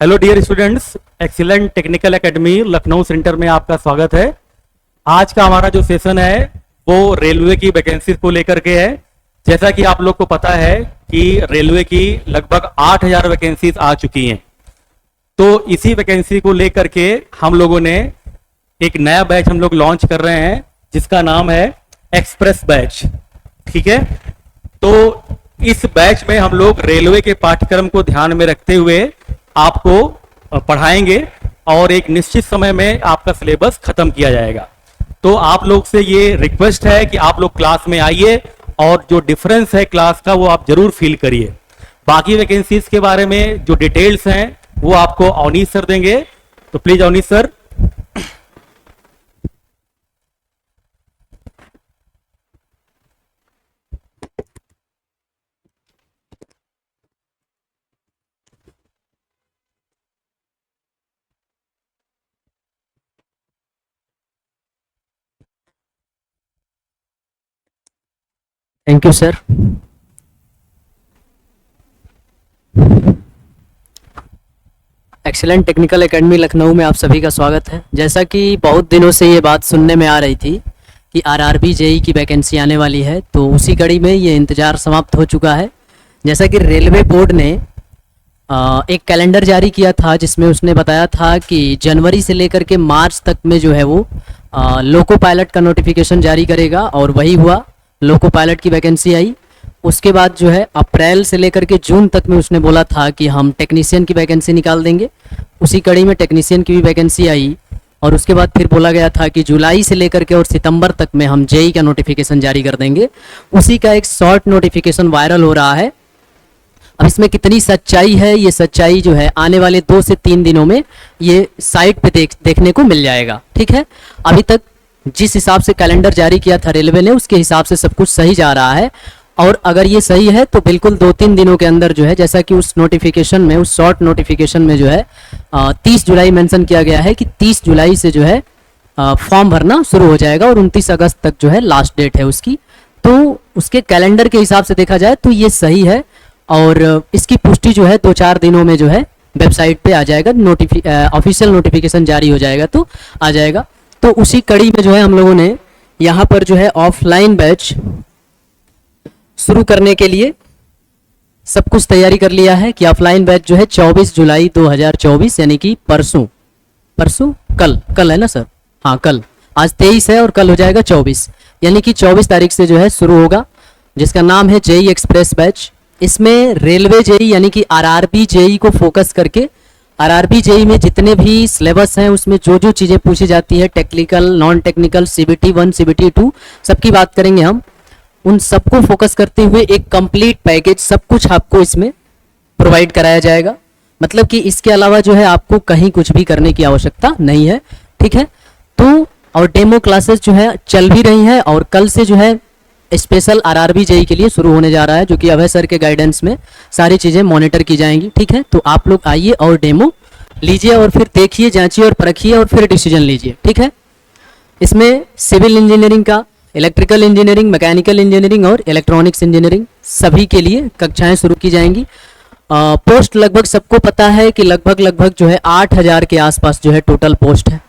Hello dear students, excellent technical academy Lucknow center में आपका स्वागत है। आज का हमारा जो सेशन है वो रेलवे की वैकेंसी को लेकर के है। जैसा कि आप लोग को पता है कि रेलवे की लगभग 8000 वैकेंसीज आ चुकी हैं, तो इसी वैकेंसी को लेकर के हम लोगों ने एक नया बैच हम लोग लॉन्च कर रहे हैं जिसका नाम है एक्सप्रेस बैच। ठीक है, तो इस बैच में हम लोग रेलवे के पाठ्यक्रम को ध्यान में रखते हुए आपको पढ़ाएंगे और एक निश्चित समय में आपका सिलेबस खत्म किया जाएगा। तो आप लोग से ये रिक्वेस्ट है कि आप लोग क्लास में आइए और जो डिफरेंस है क्लास का वो आप जरूर फील करिए। बाकी वैकेंसीज के बारे में जो डिटेल्स हैं वो आपको अवनीश सर देंगे, तो please Avnish sir. Thank you sir. Excellent technical academy Lucknow में आप सभी का स्वागत है। जैसा कि बहुत दिनों से ये बात सुनने में आ रही थी कि आरआरबी जेई की वैकेंसी आने वाली है, तो उसी कड़ी में ये इंतज़ार समाप्त हो चुका है। जैसा कि रेलवे बोर्ड ने एक कैलेंडर जारी किया था जिसमें उसने बताया था कि जनवरी से लेकर के मार्च तक में जो है वो लोको पायलट का नोटिफिकेशन जारी करेगा, और वही हुआ। लोको पायलट की वैकेंसी आई। उसके बाद जो है अप्रैल से लेकर के जून तक में उसने बोला था कि हम टेक्नीशियन की वैकेंसी निकाल देंगे। उसी कड़ी में टेक्नीशियन की भी वैकेंसी आई, और उसके बाद फिर बोला गया था कि जुलाई से लेकर के और सितंबर तक में हम जेई का नोटिफिकेशन जारी कर देंगे। उसी का एक शॉर्ट नोटिफिकेशन वायरल हो रहा है। अब इसमें कितनी सच्चाई है, ये सच्चाई जो है आने वाले 2 से 3 दिनों में ये साइट पे देखने को मिल जाएगा। ठीक है, अभी तक जिस हिसाब से कैलेंडर जारी किया था रेलवे ने, उसके हिसाब से सब कुछ सही जा रहा है। और अगर ये सही है तो बिल्कुल 2-3 दिनों के अंदर जो है, जैसा कि उस नोटिफिकेशन में, उस शॉर्ट नोटिफिकेशन में जो है 30 जुलाई मेंशन किया गया है कि 30 जुलाई से जो है फॉर्म भरना शुरू हो जाएगा और 29 अगस्त तक जो है लास्ट डेट है उसकी। तो उसके कैलेंडर के हिसाब से देखा जाए तो ये सही है, और इसकी पुष्टि जो है 2-4 दिनों में जो है वेबसाइट पे आ जाएगा, ऑफिशियल नोटिफिकेशन जारी हो जाएगा तो आ जाएगा। तो उसी कड़ी में जो है हम लोगों ने यहाँ पर जो है ऑफलाइन बैच शुरू करने के लिए सब कुछ तैयारी कर लिया है कि ऑफलाइन बैच जो है 24 जुलाई 2024 यानी कि परसों कल है ना सर? हाँ, कल। आज 23 है और कल हो जाएगा 24, यानी कि 24 तारीख से जो है शुरू होगा, जिसका नाम है जेई एक्सप्रेस बैच। इसमें रेलवे जेई यानी कि आरआरबी जेई को फोकस करके, आरआरबी जेई में जितने भी सिलेबस हैं उसमें जो जो चीज़ें पूछी जाती है, technical, non technical, CBT 1, CBT 2, सबकी बात करेंगे हम। उन सबको फोकस करते हुए एक कंप्लीट पैकेज, सब कुछ आपको इसमें प्रोवाइड कराया जाएगा। मतलब कि इसके अलावा जो है आपको कहीं कुछ भी करने की आवश्यकता नहीं है। ठीक है, तो और डेमो क्लासेस जो है चल भी रही हैं, और कल से जो है स्पेशल आरआरबी जेई के लिए शुरू होने जा रहा है, जो कि अभय सर के गाइडेंस में सारी चीज़ें मॉनिटर की जाएंगी। ठीक है, तो आप लोग आइए और डेमो लीजिए और फिर देखिए, जांचिए और परखिए और फिर डिसीजन लीजिए। ठीक है, इसमें सिविल इंजीनियरिंग का, इलेक्ट्रिकल इंजीनियरिंग, मैकेनिकल इंजीनियरिंग और इलेक्ट्रॉनिक्स इंजीनियरिंग सभी के लिए कक्षाएं शुरू की जाएंगी। पोस्ट लगभग सबको पता है कि लगभग जो है 8000 के आसपास जो है टोटल पोस्ट है।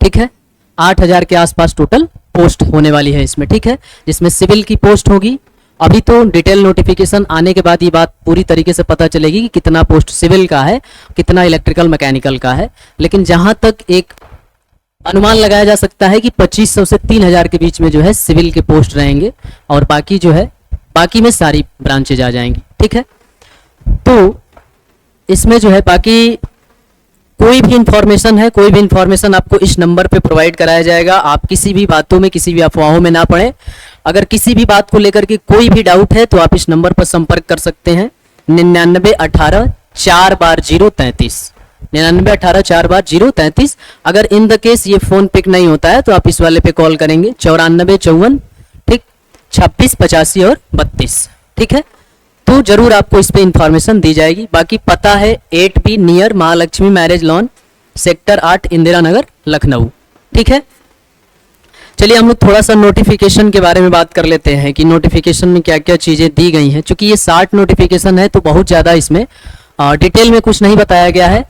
ठीक है, 8000 के आसपास टोटल पोस्ट होने वाली है इसमें। ठीक है, जिसमें सिविल की पोस्ट होगी। अभी तो डिटेल नोटिफिकेशन आने के बाद ये बात पूरी तरीके से पता चलेगी कि कितना पोस्ट सिविल का है, कितना इलेक्ट्रिकल मैकेनिकल का है। लेकिन जहां तक एक अनुमान लगाया जा सकता है कि 2500 से 3000 के बीच में जो है सिविल के पोस्ट रहेंगे, और बाकी जो है बाकी में सारी ब्रांचेज आ जाएंगी। ठीक है, तो इसमें जो है बाकी कोई भी इंफॉर्मेशन है, कोई भी इंफॉर्मेशन आपको इस नंबर पे प्रोवाइड कराया जाएगा। आप किसी भी बातों में, किसी भी अफवाहों में ना पड़े। अगर किसी भी बात को लेकर के कोई भी डाउट है तो आप इस नंबर पर संपर्क कर सकते हैं, 9918 4 बार 033, 9918 4 बार 033। अगर इन द केस ये फोन पिक नहीं होता है तो आप इस वाले पे कॉल करेंगे, 9454, ठीक, 26 85 और 32। ठीक है, तो जरूर आपको इस पे इंफॉर्मेशन दी जाएगी। बाकी पता है 8B near Mahalakshmi marriage lawn, sector 8, Indira Nagar, Lucknow. ठीक है, चलिए हम लोग थोड़ा सा नोटिफिकेशन के बारे में बात कर लेते हैं कि नोटिफिकेशन में क्या क्या चीज़ें दी गई हैं। चूंकि ये 60 नोटिफिकेशन है तो बहुत ज़्यादा इसमें डिटेल में कुछ नहीं बताया गया है।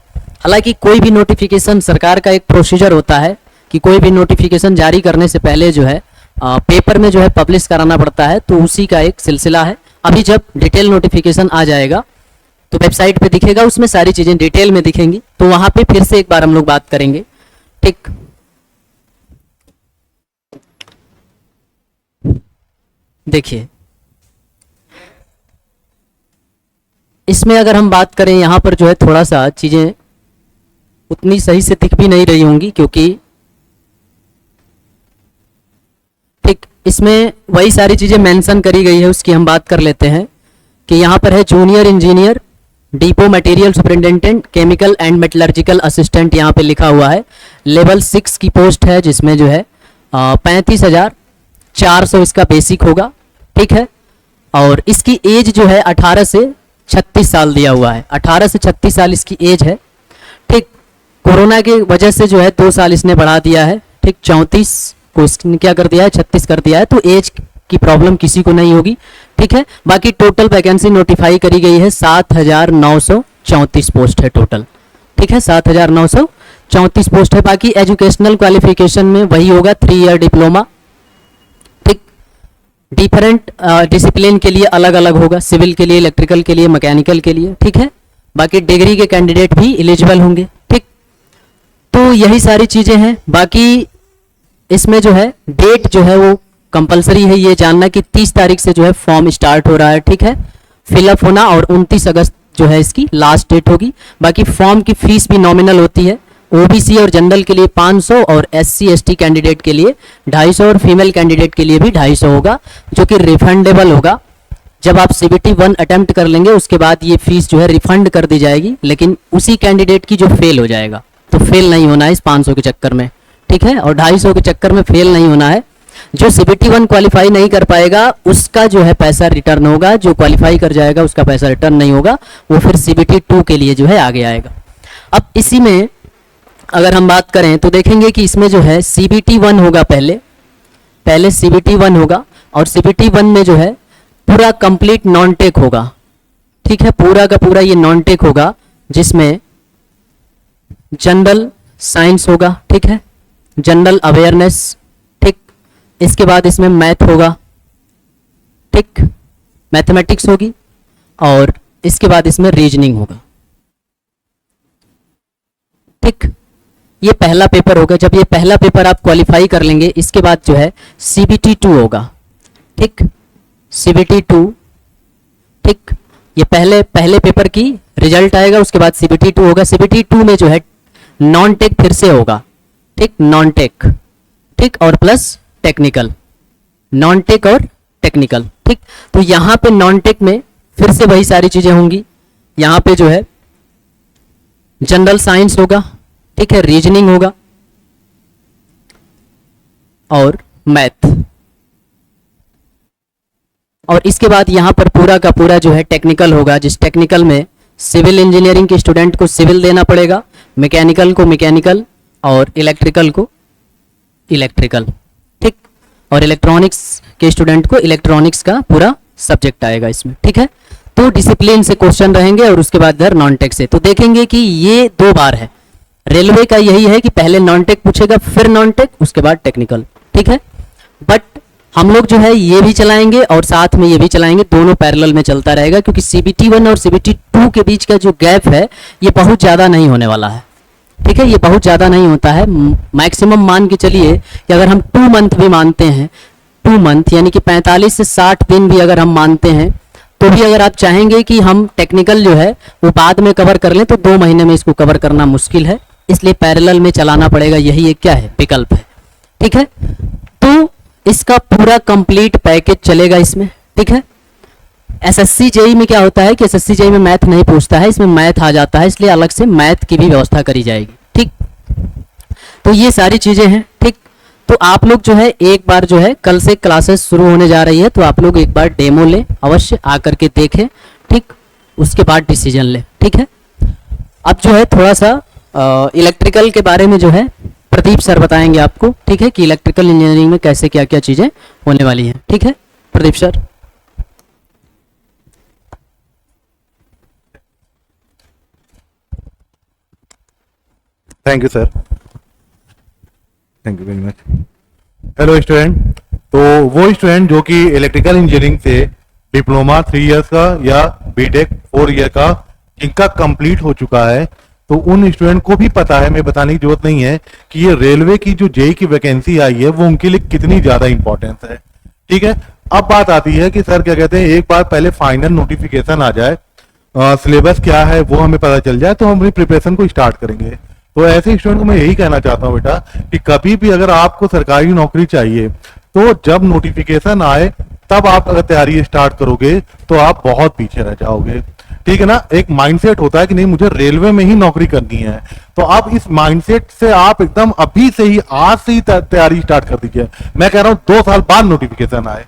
हालांकि कोई भी नोटिफिकेशन, सरकार का एक प्रोसीजर होता है कि कोई भी नोटिफिकेशन जारी करने से पहले जो है पेपर में जो है पब्लिश कराना पड़ता है, तो उसी का एक सिलसिला है। अभी जब डिटेल नोटिफिकेशन आ जाएगा तो वेबसाइट पे दिखेगा, उसमें सारी चीज़ें डिटेल में दिखेंगी, तो वहाँ पे फिर से एक बार हम लोग बात करेंगे। ठीक, देखिए इसमें अगर हम बात करें, यहाँ पर जो है थोड़ा सा चीज़ें उतनी सही से दिख भी नहीं रही होंगी, क्योंकि ठीक इसमें वही सारी चीज़ें मेंशन करी गई है, उसकी हम बात कर लेते हैं कि यहाँ पर है junior engineer, depot material superintendent, chemical and metallurgical assistant यहाँ पे लिखा हुआ है। लेवल 6 की पोस्ट है, जिसमें जो है 35,400 इसका बेसिक होगा। ठीक है, और इसकी एज जो है 18 से 36 साल दिया हुआ है, 18 से 36 साल इसकी एज है। ठीक, कोरोना की वजह से जो है 2 साल इसने बढ़ा दिया है। ठीक, 34 को इसने क्या कर दिया है, 36 कर दिया है, तो एज की प्रॉब्लम किसी को नहीं होगी। ठीक है, बाकी टोटल वैकेंसी नोटिफाई करी गई है 7,934 पोस्ट है टोटल। ठीक है, 7,934 पोस्ट है। बाकी एजुकेशनल क्वालिफिकेशन में वही होगा, 3 ईयर डिप्लोमा। ठीक, डिफरेंट डिसिप्लिन के लिए अलग अलग होगा, सिविल के लिए, इलेक्ट्रिकल के लिए, मैकेनिकल के लिए। ठीक है, बाकी डिग्री के कैंडिडेट भी एलिजिबल होंगे। ठीक, तो यही सारी चीजें हैं। बाकी इसमें जो है डेट जो है वो कंपलसरी है ये जानना कि 30 तारीख से जो है फॉर्म स्टार्ट हो रहा है। ठीक है, फिलअप होना, और 29 अगस्त जो है इसकी लास्ट डेट होगी। बाकी फॉर्म की फीस भी नॉमिनल होती है। ओबीसी और जनरल के लिए 500 और एससी एसटी कैंडिडेट के लिए 250 और फीमेल कैंडिडेट के लिए भी 250 होगा, जो कि रिफंडेबल होगा। जब आप CBT 1 अटेम्प्ट कर लेंगे उसके बाद ये फीस जो है रिफंड कर दी जाएगी, लेकिन उसी कैंडिडेट की जो फेल हो जाएगा, तो फेल नहीं होना है इस 500 के चक्कर में। ठीक है, और 250 के चक्कर में फेल नहीं होना है। जो CBT 1 क्वालिफाई नहीं कर पाएगा उसका जो है पैसा रिटर्न होगा, जो क्वालिफाई कर जाएगा उसका पैसा रिटर्न नहीं होगा, वो फिर CBT 2 के लिए जो है आगे आएगा। अब इसी में अगर हम बात करें तो देखेंगे कि इसमें जो है CBT 1 होगा, पहले CBT 1 होगा, और CBT 1 में जो है पूरा कंप्लीट नॉन टेक होगा। ठीक है, पूरा का पूरा ये नॉन टेक होगा, जिसमें जनरल साइंस होगा। ठीक है, जनरल अवेयरनेस। ठीक, इसके बाद इसमें मैथ होगा। ठीक, मैथमेटिक्स होगी, और इसके बाद इसमें रीजनिंग होगा। ठीक, ये पहला पेपर होगा। जब ये पहला पेपर आप क्वालिफाई कर लेंगे, इसके बाद जो है CBT 2 होगा। ठीक, CBT 2। ठीक, ये पहले पेपर की रिजल्ट आएगा, उसके बाद CBT 2 होगा। CBT 2 में जो है नॉन टेक फिर से होगा। ठीक, नॉन टेक। ठीक, और प्लस टेक्निकल, नॉन टेक और टेक्निकल। ठीक, तो यहाँ पे नॉन टेक में फिर से वही सारी चीजें होंगी। यहाँ पे जो है जनरल साइंस होगा। ठीक है, रीजनिंग होगा और मैथ, और इसके बाद यहाँ पर पूरा का पूरा जो है टेक्निकल होगा, जिस टेक्निकल में सिविल इंजीनियरिंग के स्टूडेंट को सिविल देना पड़ेगा, मैकेनिकल को मैकेनिकल, और इलेक्ट्रिकल को इलेक्ट्रिकल। ठीक, और इलेक्ट्रॉनिक्स के स्टूडेंट को इलेक्ट्रॉनिक्स का पूरा सब्जेक्ट आएगा इसमें। ठीक है, तो डिसिप्लिन से क्वेश्चन रहेंगे, और उसके बाद इधर नॉन टेक से। तो देखेंगे कि ये 2 बार है। रेलवे का यही है कि पहले नॉन टेक पूछेगा, फिर नॉन टेक, उसके बाद टेक्निकल। ठीक है, बट हम लोग जो है ये भी चलाएंगे और साथ में ये भी चलाएंगे, दोनों पैरेलल में चलता रहेगा, क्योंकि CBT 1 और CBT 2 के बीच का जो गैप है ये बहुत ज़्यादा नहीं होने वाला है। ठीक है, ये बहुत ज़्यादा नहीं होता है। मैक्सिमम मान के चलिए कि अगर हम 2 मंथ भी मानते हैं, 2 मंथ यानी कि 45 से 60 दिन भी अगर हम मानते हैं, तो भी अगर आप चाहेंगे कि हम टेक्निकल जो है वो बाद में कवर कर लें, तो 2 महीने में इसको कवर करना मुश्किल है, इसलिए पैरेलल में चलाना पड़ेगा। यही एक क्या है, विकल्प है। ठीक है, तो इसका पूरा कंप्लीट पैकेज चलेगा इसमें। ठीक है, SSC JEE में क्या होता है कि SSC JEE में मैथ नहीं पूछता है, इसमें मैथ आ जाता है, इसलिए अलग से मैथ की भी व्यवस्था करी जाएगी। ठीक, तो ये सारी चीजें हैं। ठीक, तो आप लोग जो है एक बार जो है कल से क्लासेस शुरू होने जा रही है, तो आप लोग एक बार डेमो लें, अवश्य आकर के देखें। ठीक, उसके बाद डिसीजन लें। ठीक है, अब जो है थोड़ा सा इलेक्ट्रिकल के बारे में जो है प्रदीप सर बताएंगे आपको। ठीक है, कि इलेक्ट्रिकल इंजीनियरिंग में कैसे क्या क्या चीजें होने वाली हैं। ठीक है, Pradeep sir. Thank you sir, thank you very much. Hello student, तो वो स्टूडेंट जो कि इलेक्ट्रिकल इंजीनियरिंग से डिप्लोमा 3 इयर्स का या बीटेक 4 ईयर का जिनका कंप्लीट हो चुका है, तो उन स्टूडेंट को भी पता है, मैं बताने की जरूरत नहीं है कि ये रेलवे की जो जेई की वैकेंसी आई है वो उनके लिए कितनी ज्यादा इंपॉर्टेंस है। ठीक है, अब बात आती है कि सर क्या कहते हैं, एक बार पहले फाइनल नोटिफिकेशन आ जाए, सिलेबस क्या है वो हमें पता चल जाए, तो हम अपनी प्रिपरेशन को स्टार्ट करेंगे। तो ऐसे स्टूडेंट को मैं यही कहना चाहता हूँ बेटा कि कभी भी अगर आपको सरकारी नौकरी चाहिए तो जब नोटिफिकेशन आए तब आप अगर तैयारी स्टार्ट करोगे तो आप बहुत पीछे रह जाओगे। ठीक है ना, एक माइंडसेट होता है कि नहीं मुझे रेलवे में ही नौकरी करनी है, तो आप इस माइंडसेट से आप एकदम अभी से ही आज से ही तैयारी स्टार्ट कर दीजिए। मैं कह रहा हूँ 2 साल बाद नोटिफिकेशन आए,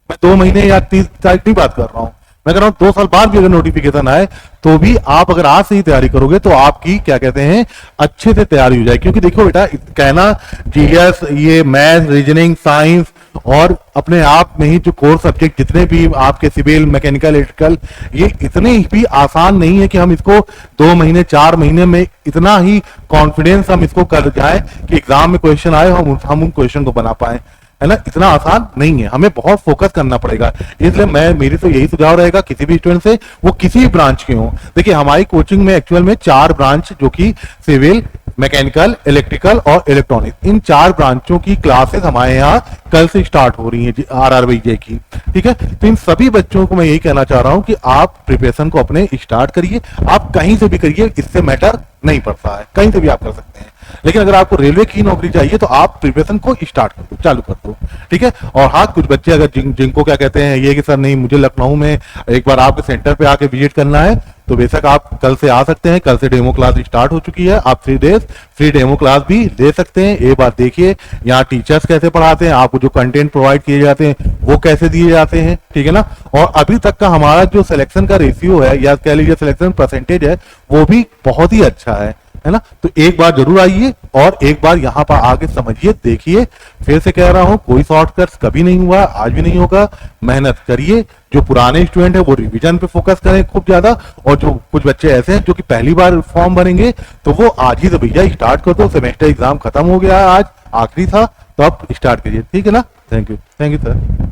मैं 2 महीने या 30 तारीख नहीं बात कर रहा हूँ, मैं कह रहा हूँ 2 साल बाद भी अगर नोटिफिकेशन आए तो भी आप अगर आज से ही तैयारी करोगे तो आपकी क्या कहते हैं अच्छे से तैयारी हो जाए। क्योंकि देखो बेटा, कहना जीएस, ये मैथ, रीजनिंग, साइंस और अपने आप में ही जो कोर सब्जेक्ट जितने भी आपके सिविल, मैकेनिकल, इलेक्ट्रिकल, ये इतने भी आसान नहीं है कि हम इसको 2 महीने 4 महीने में इतना ही कॉन्फिडेंस हम इसको कर जाए कि एग्जाम में क्वेश्चन आए हम उन क्वेश्चन को बना पाए, है ना। इतना आसान नहीं है, हमें बहुत फोकस करना पड़ेगा। इसलिए मेरी तो यही सुझाव रहेगा किसी भी स्टूडेंट से, वो किसी भी ब्रांच के हो। देखिए हमारी कोचिंग में एक्चुअल में 4 ब्रांच जो कि सिविल, मैकेनिकल, इलेक्ट्रिकल और इलेक्ट्रॉनिक, इन 4 ब्रांचों की क्लासेस हमारे यहाँ कल से स्टार्ट हो रही है आरआरबीजे की। ठीक है, तो इन सभी बच्चों को मैं यही कहना चाह रहा हूँ कि आप प्रिपरेशन को अपने स्टार्ट करिए, आप कहीं से भी करिए, इससे मैटर नहीं पड़ता है, कहीं से भी आप कर सकते हैं। लेकिन अगर आपको रेलवे की नौकरी चाहिए तो आप प्रिपरेशन को स्टार्ट कर दो, चालू कर दो। ठीक है, और हाँ कुछ बच्चे अगर जिनको क्या कहते हैं ये कि सर नहीं मुझे लखनऊ में एक बार आपके सेंटर पे आके विजिट करना है, तो बेशक आप कल से आ सकते हैं। कल से डेमो क्लास स्टार्ट हो चुकी है, आप 3 डेज फ्री डेमो क्लास भी ले सकते हैं। एक बार देखिए यहाँ टीचर्स कैसे पढ़ाते हैं, आपको जो कंटेंट प्रोवाइड किए जाते हैं वो कैसे दिए जाते हैं। ठीक है ना, और अभी तक का हमारा जो सिलेक्शन का रेशियो है या कह लीजिए सिलेक्शन परसेंटेज है वो भी बहुत ही अच्छा है ना। तो एक बार जरूर आइए और एक बार यहाँ पर आके समझिए, देखिए। फिर से कह रहा हूँ कोई शॉर्टकट्स कभी नहीं हुआ, आज भी नहीं होगा। मेहनत करिए, जो पुराने स्टूडेंट है वो रिवीजन पे फोकस करें खूब ज्यादा, और जो कुछ बच्चे ऐसे हैं जो कि पहली बार फॉर्म भरेंगे तो वो आज ही से भैया स्टार्ट कर दो। सेमेस्टर एग्जाम खत्म हो गया है, आज आखिरी था, तो आप स्टार्ट करिए। ठीक है ना, थैंक यू सर।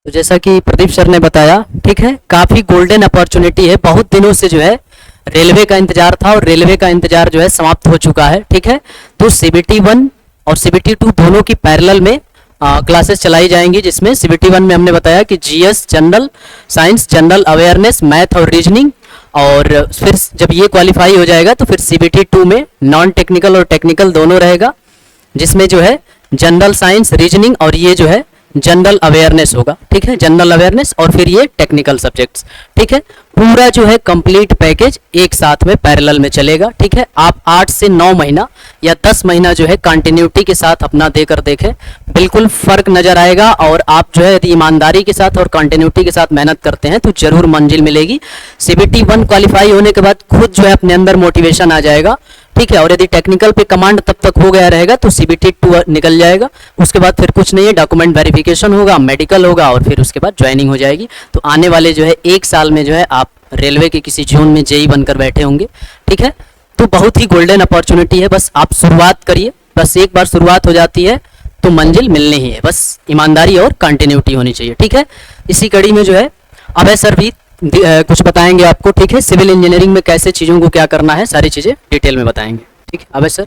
तो जैसा कि प्रदीप सर ने बताया, ठीक है, काफ़ी गोल्डन अपॉर्चुनिटी है। बहुत दिनों से जो है रेलवे का इंतजार था और रेलवे का इंतजार जो है समाप्त हो चुका है। ठीक है, तो सीबीटी 1 और सीबीटी 2 दोनों की पैरेलल में क्लासेस चलाई जाएंगी, जिसमें सीबीटी 1 में हमने बताया कि GS, general science, general awareness, math और रीजनिंग, और फिर जब ये क्वालिफाई हो जाएगा तो फिर सीबीटी 2 में नॉन टेक्निकल और टेक्निकल दोनों रहेगा, जिसमें जो है जनरल साइंस, रीजनिंग और ये जो है जनरल अवेयरनेस होगा। ठीक है, जनरल अवेयरनेस और फिर ये टेक्निकल सब्जेक्ट्स। ठीक है, पूरा जो है कंप्लीट पैकेज एक साथ में पैरेलल में चलेगा। ठीक है, आप 8 से 9 महीना या 10 महीना जो है कंटिन्यूटी के साथ अपना देकर देखें, बिल्कुल फर्क नजर आएगा। और आप जो है यदि ईमानदारी के साथ और कंटिन्यूटी के साथ मेहनत करते हैं तो जरूर मंजिल मिलेगी। सीबीटी 1 क्वालिफाई होने के बाद खुद जो है अपने अंदर मोटिवेशन आ जाएगा। ठीक है, और यदि टेक्निकल पे कमांड तब तक हो गया रहेगा तो सीबीटी 2 निकल जाएगा। उसके बाद फिर कुछ नहीं है, डॉक्यूमेंट वेरिफिकेशन होगा, मेडिकल होगा और फिर उसके बाद ज्वाइनिंग हो जाएगी। तो आने वाले जो है 1 साल में जो है आप रेलवे के किसी जोन में जेई बनकर बैठे होंगे। ठीक है, तो बहुत ही गोल्डन अपॉर्चुनिटी है, बस आप शुरुआत करिए। बस एक बार शुरुआत हो जाती है तो मंजिल मिलनी ही है, बस ईमानदारी और कंटिन्यूटी होनी चाहिए। ठीक है, इसी कड़ी में जो है अभय सर भी कुछ बताएंगे आपको। ठीक है, सिविल इंजीनियरिंग में कैसे चीज़ों को क्या करना है, सारी चीज़ें डिटेल में बताएंगे। ठीक है अभय सर।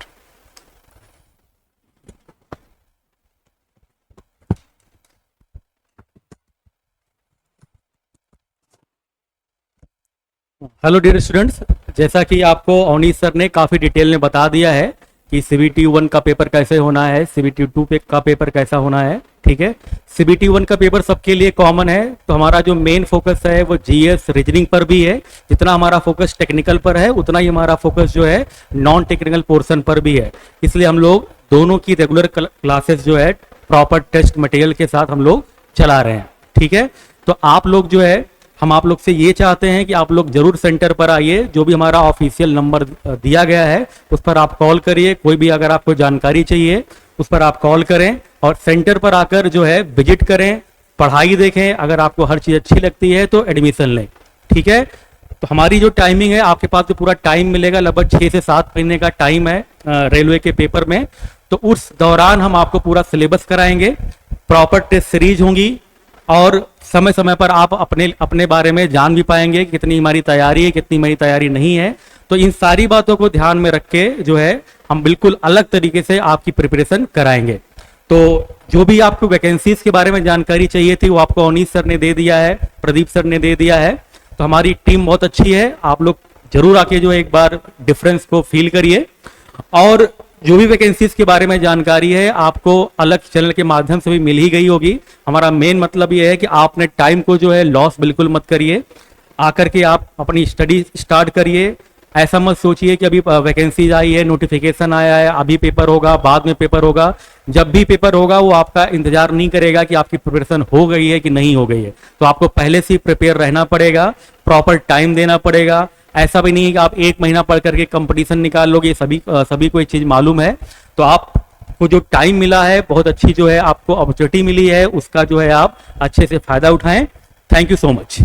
हेलो डियर स्टूडेंट्स, जैसा कि आपको अवनीश सर ने काफ़ी डिटेल में बता दिया है कि सीबीटी 1 का पेपर कैसे होना है, सीबीटी 2 का पेपर कैसा होना है। ठीक है, सीबीटी 1 का पेपर सबके लिए कॉमन है, तो हमारा जो मेन फोकस है वो जीएस रीजनिंग पर भी है। जितना हमारा फोकस टेक्निकल पर है उतना ही हमारा फोकस जो है नॉन टेक्निकल पोर्शन पर भी है। इसलिए हम लोग दोनों की रेगुलर क्लासेस जो है प्रॉपर टेस्ट मटेरियल के साथ हम लोग चला रहे हैं। ठीक है, तो आप लोग जो है हम आप लोग से ये चाहते हैं कि आप लोग जरूर सेंटर पर आइए, जो भी हमारा ऑफिशियल नंबर दिया गया है उस पर आप कॉल करिए। कोई भी अगर आपको जानकारी चाहिए उस पर आप कॉल करें और सेंटर पर आकर जो है विजिट करें, पढ़ाई देखें। अगर आपको हर चीज़ अच्छी लगती है तो एडमिशन लें, ठीक है। तो हमारी जो टाइमिंग है, आपके पास जो पूरा टाइम मिलेगा, लगभग 6 से 7 महीने का टाइम है रेलवे के पेपर में। तो उस दौरान हम आपको पूरा सिलेबस कराएंगे, प्रॉपर टेस्ट सीरीज होंगी और समय समय पर आप अपने बारे में जान भी पाएंगे कि कितनी हमारी तैयारी है, कितनी हमारी तैयारी नहीं है। तो इन सारी बातों को ध्यान में रख के जो है हम बिल्कुल अलग तरीके से आपकी प्रिपरेशन कराएंगे। तो जो भी आपको वैकेंसीज के बारे में जानकारी चाहिए थी वो आपको अनीस सर ने दे दिया है, प्रदीप सर ने दे दिया है। तो हमारी टीम बहुत अच्छी है, आप लोग जरूर आके जो है एक बार डिफरेंस को फील करिए। और जो भी वैकेंसीज के बारे में जानकारी है आपको अलग चैनल के माध्यम से भी मिल ही गई होगी। हमारा मेन मतलब ये है कि आपने टाइम को जो है लॉस बिल्कुल मत करिए, आकर के आप अपनी स्टडी स्टार्ट करिए। ऐसा मत सोचिए कि अभी वैकेंसीज आई है, नोटिफिकेशन आया है, अभी पेपर होगा, बाद में पेपर होगा। जब भी पेपर होगा वो आपका इंतजार नहीं करेगा कि आपकी प्रिपरेशन हो गई है कि नहीं हो गई है। तो आपको पहले से ही प्रिपेयर रहना पड़ेगा, प्रॉपर टाइम देना पड़ेगा। ऐसा भी नहीं है कि आप 1 महीना पढ़ करके कंपटीशन निकाल लोगे, सभी को एक चीज मालूम है। तो आपको जो टाइम मिला है, बहुत अच्छी जो है आपको अपॉर्चुनिटी मिली है, उसका जो है आप अच्छे से फायदा उठाएं। Thank you so much.